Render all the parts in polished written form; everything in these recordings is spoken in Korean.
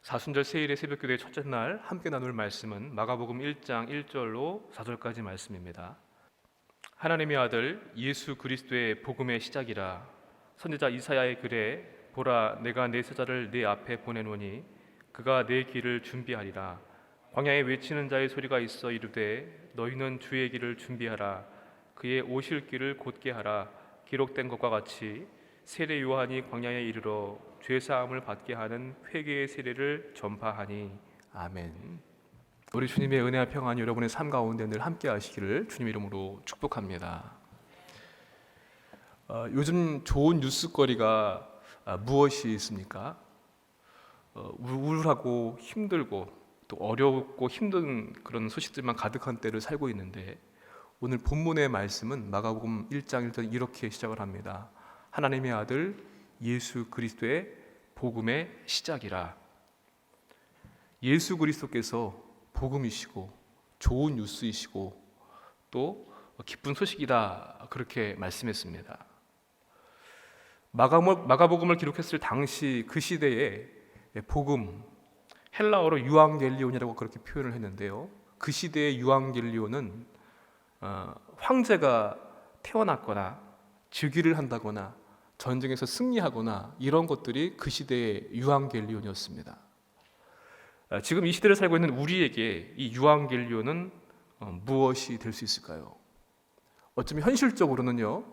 사순절 세일의 새벽기도의 첫째 날 함께 나눌 말씀은 마가복음 1장 1절로 4절까지 말씀입니다. 하나님의 아들 예수 그리스도의 복음의 시작이라. 선지자 이사야의 글에 보라 내가 내 사자를 네 앞에 보내노니 그가 내 길을 준비하리라. 광야에 외치는 자의 소리가 있어 이르되 너희는 주의 길을 준비하라. 그의 오실 길을 곧게 하라. 기록된 것과 같이 세례 요한이 광야에 이르러 죄 사함을 받게 하는 회개의 세례를 전파하니. 아멘. 우리 주님의 은혜와 평안이 여러분의 삶 가운데 늘 함께 하시기를 주님 이름으로 축복합니다. 요즘 좋은 뉴스거리가 무엇이 있습니까? 우울하고 힘들고 또 어렵고 힘든 그런 소식들만 가득한 때를 살고 있는데, 오늘 본문의 말씀은 마가복음 1장 1절 이렇게 시작을 합니다. 하나님의 아들 예수 그리스도의 복음의 시작이라. 예수 그리스도께서 복음이시고 좋은 뉴스이시고 또 기쁜 소식이다, 그렇게 말씀했습니다. 마가복음을 기록했을 당시 그 시대에 복음, 헬라어로 유앙겔리온이라고 그렇게 표현을 했는데요, 그 시대의 유앙겔리온은 황제가 태어났거나 즉위를 한다거나 전쟁에서 승리하거나 이런 것들이 그 시대의 유앙겔리온이었습니다. 지금 이 시대를 살고 있는 우리에게 이 유앙겔리온은 무엇이 될 수 있을까요? 어쩌면 현실적으로는요,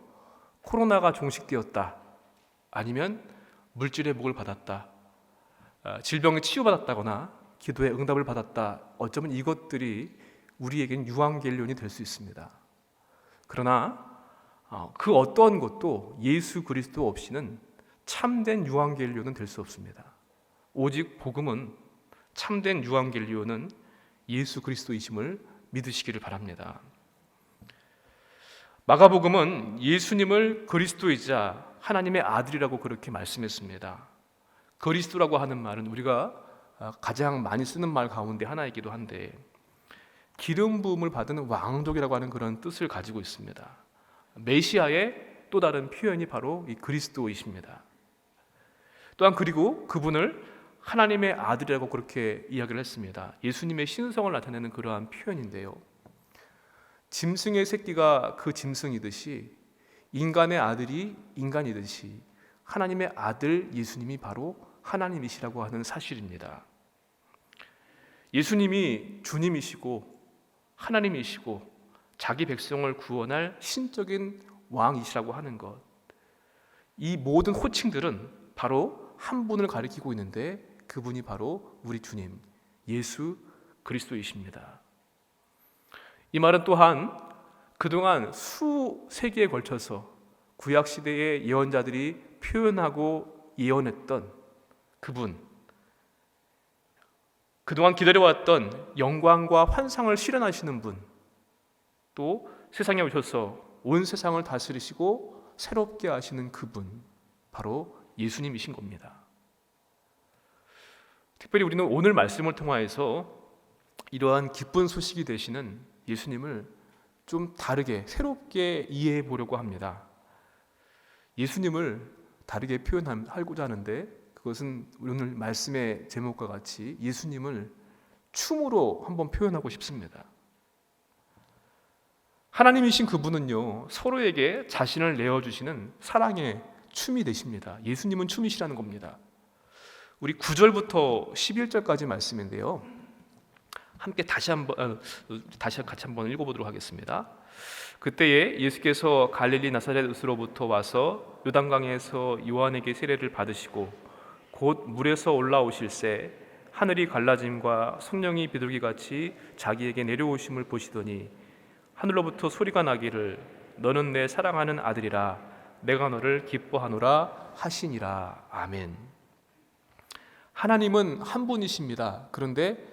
코로나가 종식되었다, 아니면 물질의 복을 받았다, 질병에 치유받았다거나 기도의 응답을 받았다, 어쩌면 이것들이 우리에겐 유앙겔리온이 될 수 있습니다. 그러나 그 어떠한 것도 예수 그리스도 없이는 참된 유앙겔리온은 될 수 없습니다. 오직 복음은, 참된 유앙겔리온은 예수 그리스도이심을 믿으시기를 바랍니다. 마가복음은 예수님을 그리스도이자 하나님의 아들이라고 그렇게 말씀했습니다. 그리스도라고 하는 말은 우리가 가장 많이 쓰는 말 가운데 하나이기도 한데, 기름 부음을 받은 왕족이라고 하는 그런 뜻을 가지고 있습니다. 메시아의 또 다른 표현이 바로 이 그리스도이십니다. 또한 그리고 그분을 하나님의 아들이라고 그렇게 이야기를 했습니다. 예수님의 신성을 나타내는 그러한 표현인데요, 짐승의 새끼가 그 짐승이듯이 인간의 아들이 인간이듯이 하나님의 아들 예수님이 바로 하나님이시라고 하는 사실입니다. 예수님이 주님이시고 하나님이시고 자기 백성을 구원할 신적인 왕이시라고 하는 것, 이 모든 호칭들은 바로 한 분을 가리키고 있는데, 그분이 바로 우리 주님 예수 그리스도이십니다. 이 말은 또한 그동안 수세기에 걸쳐서 구약시대의 예언자들이 표현하고 예언했던 그분, 그동안 기다려왔던 영광과 환상을 실현하시는 분, 또 세상에 오셔서 온 세상을 다스리시고 새롭게 하시는 그분, 바로 예수님이신 겁니다. 특별히 우리는 오늘 말씀을 통하여서 이러한 기쁜 소식이 되시는 예수님을 좀 다르게 새롭게 이해해 보려고 합니다. 예수님을 다르게 표현하고자 하는데, 그것은 오늘 말씀의 제목과 같이 예수님을 춤으로 한번 표현하고 싶습니다. 하나님이신 그분은요, 서로에게 자신을 내어주시는 사랑의 춤이 되십니다. 예수님은 춤이시라는 겁니다. 우리 9절부터 11절까지 말씀인데요, 함께 같이 한번 읽어보도록 하겠습니다. 그때에 예수께서 갈릴리 나사렛으로부터 와서 요단강에서 요한에게 세례를 받으시고 곧 물에서 올라오실새 하늘이 갈라짐과 성령이 비둘기같이 자기에게 내려오심을 보시더니 하늘로부터 소리가 나기를 너는 내 사랑하는 아들이라 내가 너를 기뻐하노라 하시니라. 아멘. 하나님은 한 분이십니다. 그런데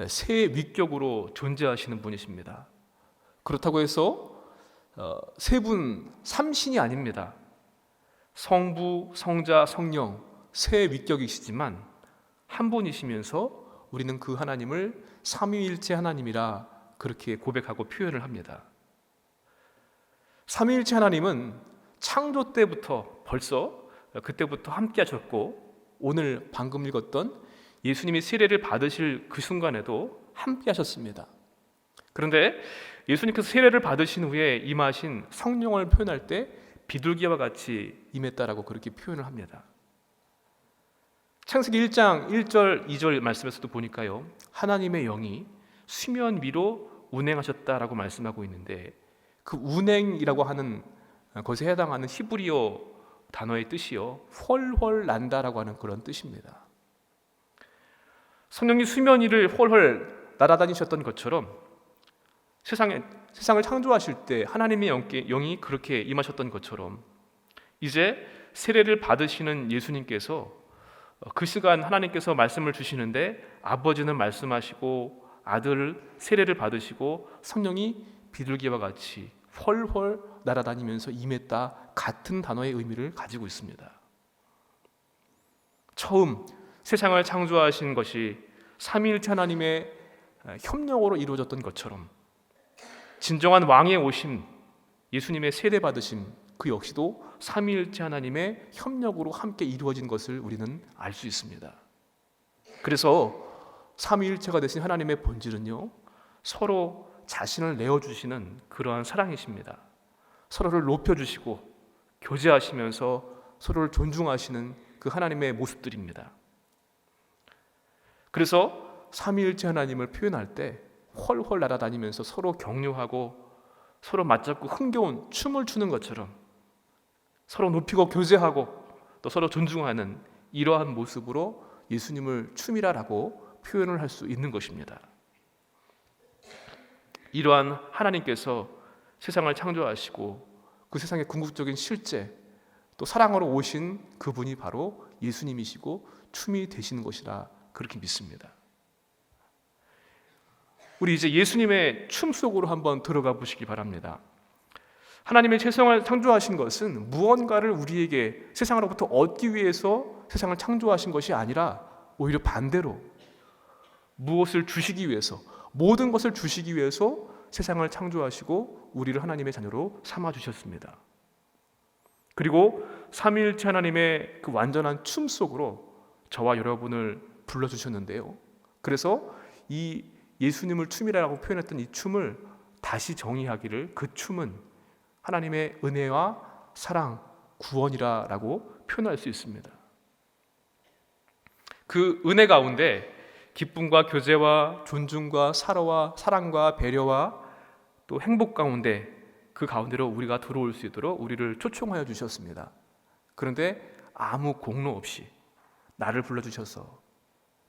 세 위격으로 존재하시는 분이십니다. 그렇다고 해서 세 분, 삼신이 아닙니다. 성부, 성자, 성령 세 위격이시지만 한 분이시면서 우리는 그 하나님을 삼위일체 하나님이라 그렇게 고백하고 표현을 합니다. 삼위일체 하나님은 창조 때부터 벌써 그때부터 함께 하셨고, 오늘 방금 읽었던 예수님이 세례를 받으실 그 순간에도 함께 하셨습니다. 그런데 예수님께서 세례를 받으신 후에 임하신 성령을 표현할 때 비둘기와 같이 임했다라고 그렇게 표현을 합니다. 창세기 1장 1절 2절 말씀에서도 보니까요, 하나님의 영이 수면 위로 운행하셨다라고 말씀하고 있는데, 그 운행이라고 하는 것에 해당하는 히브리어 단어의 뜻이요, 훨훨 난다라고 하는 그런 뜻입니다. 성령이 수면 위를 훨훨 날아다니셨던 것처럼 세상을 창조하실 때 하나님의 영이 그렇게 임하셨던 것처럼, 이제 세례를 받으시는 예수님께서 그 시간 하나님께서 말씀을 주시는데, 아버지는 말씀하시고 아들 세례를 받으시고 성령이 비둘기와 같이 훨훨 날아다니면서 임했다, 같은 단어의 의미를 가지고 있습니다. 처음 세상을 창조하신 것이 삼위일체 하나님의 협력으로 이루어졌던 것처럼, 진정한 왕의 오심, 예수님의 세례 받으심, 그 역시도 삼위일체 하나님의 협력으로 함께 이루어진 것을 우리는 알 수 있습니다. 그래서 삼위일체가 되신 하나님의 본질은요, 서로 자신을 내어주시는 그러한 사랑이십니다. 서로를 높여주시고 교제하시면서 서로를 존중하시는 그 하나님의 모습들입니다. 그래서 삼위일체 하나님을 표현할 때 훨훨 날아다니면서 서로 격려하고 서로 맞잡고 흥겨운 춤을 추는 것처럼 서로 높이고 교제하고 또 서로 존중하는 이러한 모습으로 예수님을 춤이라라고 표현을 할 수 있는 것입니다. 이러한 하나님께서 세상을 창조하시고 그 세상의 궁극적인 실제, 또 사랑으로 오신 그분이 바로 예수님이시고 춤이 되시는 것이라 그렇게 믿습니다. 우리 이제 예수님의 춤 속으로 한번 들어가 보시기 바랍니다. 하나님의 세상을 창조하신 것은 무언가를 우리에게 세상으로부터 얻기 위해서 세상을 창조하신 것이 아니라 오히려 반대로 무엇을 주시기 위해서, 모든 것을 주시기 위해서 세상을 창조하시고 우리를 하나님의 자녀로 삼아주셨습니다. 그리고 삼위일체 하나님의 그 완전한 춤 속으로 저와 여러분을 불러주셨는데요, 그래서 이 예수님을 춤이라고 표현했던 이 춤을 다시 정의하기를, 그 춤은 하나님의 은혜와 사랑, 구원이라고 표현할 수 있습니다. 그 은혜 가운데 기쁨과 교제와 존중과 사랑과 배려와 또 행복 가운데, 그 가운데로 우리가 들어올 수 있도록 우리를 초청하여 주셨습니다. 그런데 아무 공로 없이 나를 불러주셔서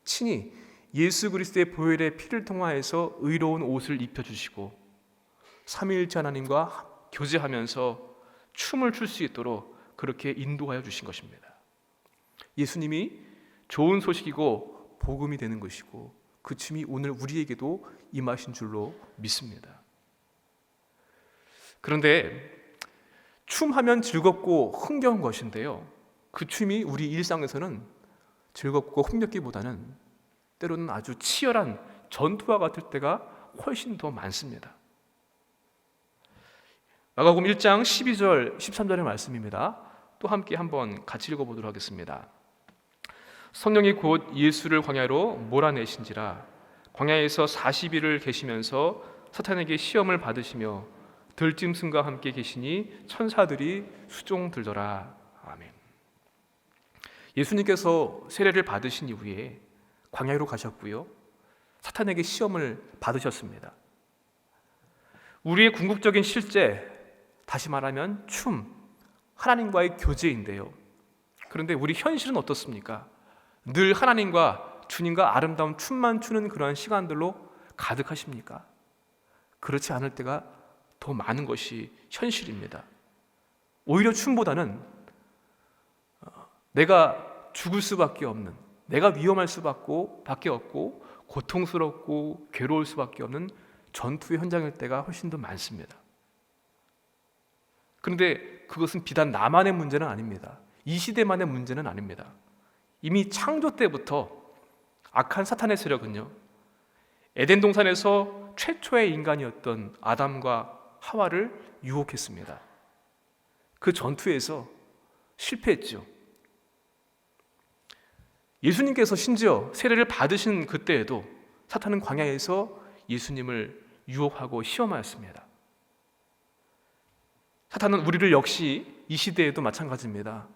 친히 예수 그리스도의 보혈의 피를 통하여서 의로운 옷을 입혀주시고 삼위일체 하나님과 교제하면서 춤을 출 수 있도록 그렇게 인도하여 주신 것입니다. 예수님이 좋은 소식이고 복음이 되는 것이고, 그 춤이 오늘 우리에게도 임하신 줄로 믿습니다. 그런데 춤하면 즐겁고 흥겨운 것인데요, 그 춤이 우리 일상에서는 즐겁고 흥겹기보다는 때로는 아주 치열한 전투와 같을 때가 훨씬 더 많습니다. 마가복음 1장 12절 13절의 말씀입니다. 또 함께 한번 같이 읽어보도록 하겠습니다. 성령이 곧 예수를 광야로 몰아내신지라 광야에서 40일을 계시면서 사탄에게 시험을 받으시며 들짐승과 함께 계시니 천사들이 수종들더라. 아멘. 예수님께서 세례를 받으신 이후에 광야로 가셨고요, 사탄에게 시험을 받으셨습니다. 우리의 궁극적인 실제, 다시 말하면 춤, 하나님과의 교제인데요, 그런데 우리 현실은 어떻습니까? 늘 하나님과 주님과 아름다운 춤만 추는 그러한 시간들로 가득하십니까? 그렇지 않을 때가 더 많은 것이 현실입니다. 오히려 춤보다는 내가 죽을 수밖에 없는, 내가 위험할 수밖에 없고 고통스럽고 괴로울 수밖에 없는 전투의 현장일 때가 훨씬 더 많습니다. 그런데 그것은 비단 나만의 문제는 아닙니다. 이 시대만의 문제는 아닙니다. 이미 창조 때부터 악한 사탄의 세력은요, 에덴 동산에서 최초의 인간이었던 아담과 하와를 유혹했습니다. 그 전투에서 실패했죠. 예수님께서 심지어 세례를 받으신 그때에도 사탄은 광야에서 예수님을 유혹하고 시험하였습니다. 사탄은 우리를 역시 이 시대에도 마찬가지입니다.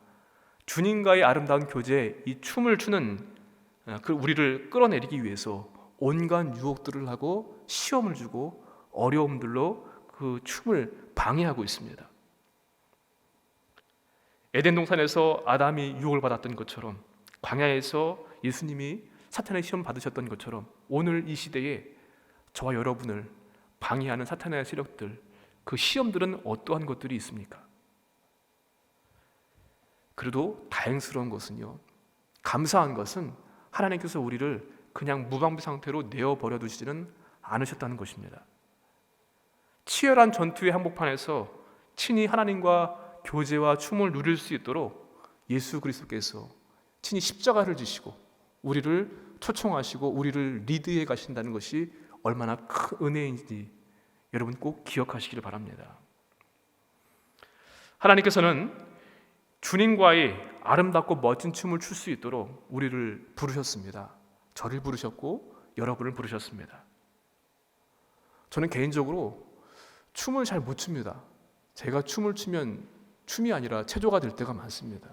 주님과의 아름다운 교제, 이 춤을 추는 그 우리를 끌어내리기 위해서 온갖 유혹들을 하고 시험을 주고 어려움들로 그 춤을 방해하고 있습니다. 에덴 동산에서 아담이 유혹을 받았던 것처럼, 광야에서 예수님이 사탄의 시험 받으셨던 것처럼, 오늘 이 시대에 저와 여러분을 방해하는 사탄의 세력들, 그 시험들은 어떠한 것들이 있습니까? 그래도 다행스러운 것은요, 감사한 것은 하나님께서 우리를 그냥 무방비 상태로 내어버려 두시지는 않으셨다는 것입니다. 치열한 전투의 한복판에서 친히 하나님과 교제와 춤을 누릴 수 있도록 예수 그리스도께서 친히 십자가를 지시고 우리를 초청하시고 우리를 리드해 가신다는 것이 얼마나 큰 은혜인지 여러분 꼭 기억하시기를 바랍니다. 하나님께서는 주님과의 아름답고 멋진 춤을 출 수 있도록 우리를 부르셨습니다. 저를 부르셨고 여러분을 부르셨습니다. 저는 개인적으로 춤을 잘 못 춥니다. 제가 춤을 추면 춤이 아니라 체조가 될 때가 많습니다.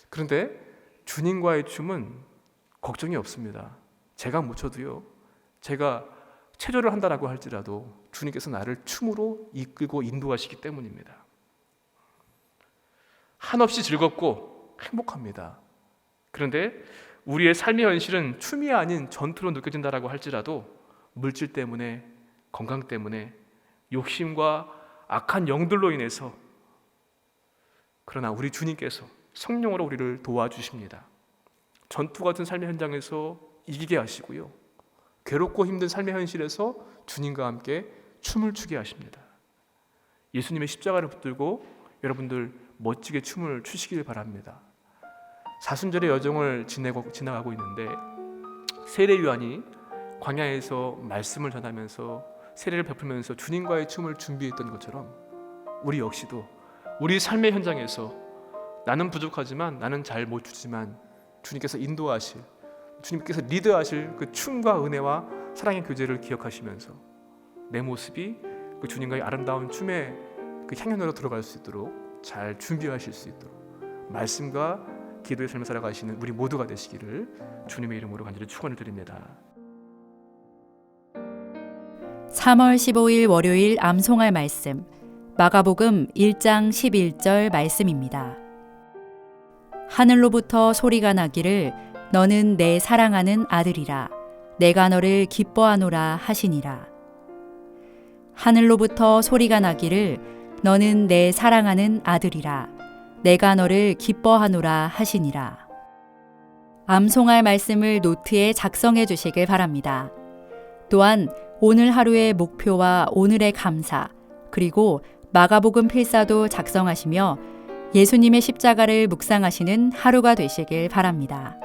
그런데 주님과의 춤은 걱정이 없습니다. 제가 못 춰도요, 제가 체조를 한다라고 할지라도 주님께서 나를 춤으로 이끌고 인도하시기 때문입니다. 한없이 즐겁고 행복합니다. 그런데 우리의 삶의 현실은 춤이 아닌 전투로 느껴진다라고 할지라도 물질 때문에, 건강 때문에, 욕심과 악한 영들로 인해서, 그러나 우리 주님께서 성령으로 우리를 도와주십니다. 전투 같은 삶의 현장에서 이기게 하시고요, 괴롭고 힘든 삶의 현실에서 주님과 함께 춤을 추게 하십니다. 예수님의 십자가를 붙들고 여러분들 멋지게 춤을 추시길 바랍니다. 사순절의 여정을 지나가고 있는데 세례 요한이 광야에서 말씀을 전하면서 세례를 베풀면서 주님과의 춤을 준비했던 것처럼 우리 역시도 우리 삶의 현장에서 나는 부족하지만, 나는 잘 못 추지만 주님께서 인도하실, 주님께서 리드하실 그 춤과 은혜와 사랑의 교제를 기억하시면서 내 모습이 그 주님과의 아름다운 춤의 그 향연으로 들어갈 수 있도록 잘 준비하실 수 있도록 말씀과 기도의 삶을 살아가시는 우리 모두가 되시기를 주님의 이름으로 간절히 축원을 드립니다. 3월 15일 월요일 암송할 말씀, 마가복음 1장 11절 말씀입니다. 하늘로부터 소리가 나기를 너는 내 사랑하는 아들이라, 내가 너를 기뻐하노라 하시니라. 하늘로부터 소리가 나기를 너는 내 사랑하는 아들이라, 내가 너를 기뻐하노라 하시니라. 암송할 말씀을 노트에 작성해 주시길 바랍니다. 또한 오늘 하루의 목표와 오늘의 감사, 그리고 마가복음 필사도 작성하시며 예수님의 십자가를 묵상하시는 하루가 되시길 바랍니다.